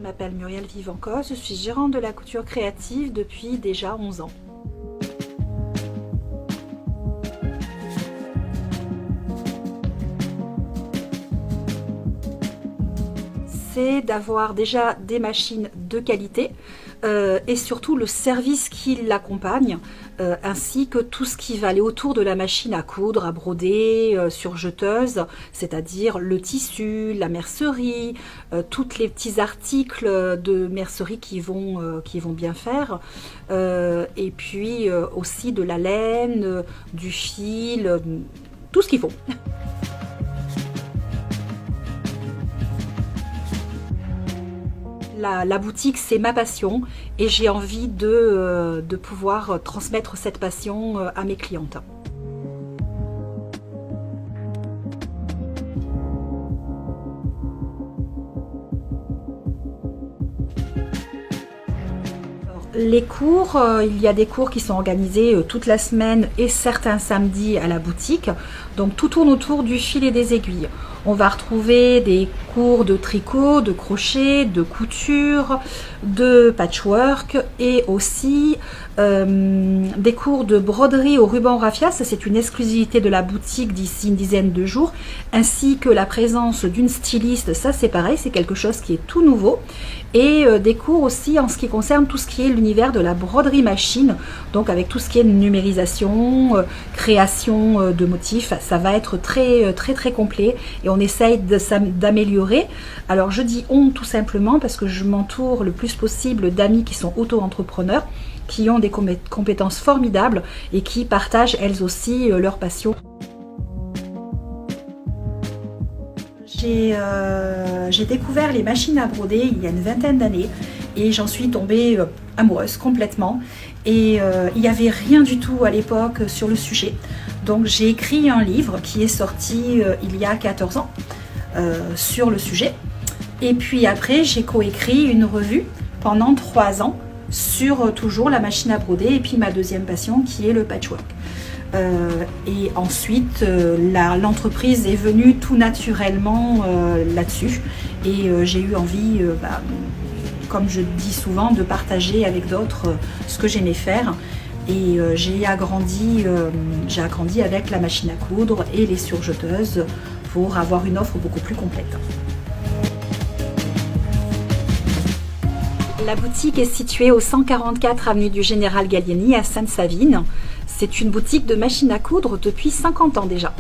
m'appelle Muriel Vivancos, je suis gérante de la couture créative depuis déjà 11 ans. C'est d'avoir déjà des machines de qualité et surtout le service qui l'accompagne, ainsi que tout ce qui va aller autour de la machine à coudre, à broder, surjeteuse, c'est-à-dire le tissu, la mercerie, tous les petits articles de mercerie qui vont bien faire, et puis aussi de la laine, du fil, tout ce qu'il faut. La boutique, c'est ma passion et j'ai envie de pouvoir transmettre cette passion à mes clientes. Les cours, il y a des cours qui sont organisés toute la semaine et certains samedis à la boutique. Donc tout tourne autour du fil et des aiguilles. On va retrouver des cours de tricot, de crochet, de couture, de patchwork et aussi des cours de broderie au ruban raffia. Ça, c'est une exclusivité de la boutique d'ici une dizaine de jours, ainsi que la présence d'une styliste. Ça, c'est pareil, c'est quelque chose qui est tout nouveau. Et des cours aussi en ce qui concerne tout ce qui est l'univers de la broderie machine, donc avec tout ce qui est numérisation, création de motifs. Ça va être très complet et on essaye d'améliorer. Alors je dis on tout simplement parce que je m'entoure le plus possible d'amis qui sont auto-entrepreneurs, qui ont des compétences formidables et qui partagent elles aussi leur passion. J'ai découvert les machines à broder il y a une vingtaine d'années et j'en suis tombée amoureuse complètement. Et il n'y avait rien du tout à l'époque sur le sujet. Donc j'ai écrit un livre qui est sorti il y a 14 ans sur le sujet. Et puis après, j'ai coécrit une revue pendant 3 ans sur toujours la machine à broder et puis ma deuxième passion qui est le patchwork. Et ensuite, l'entreprise est venue tout naturellement là-dessus. Et j'ai eu envie, comme je dis souvent, de partager avec d'autres ce que j'aimais faire. Et j'ai agrandi avec la machine à coudre et les surjeteuses pour avoir une offre beaucoup plus complète. La boutique est située au 144 avenue du Général Gallieni à Sainte-Savine. C'est une boutique de machines à coudre depuis 50 ans déjà.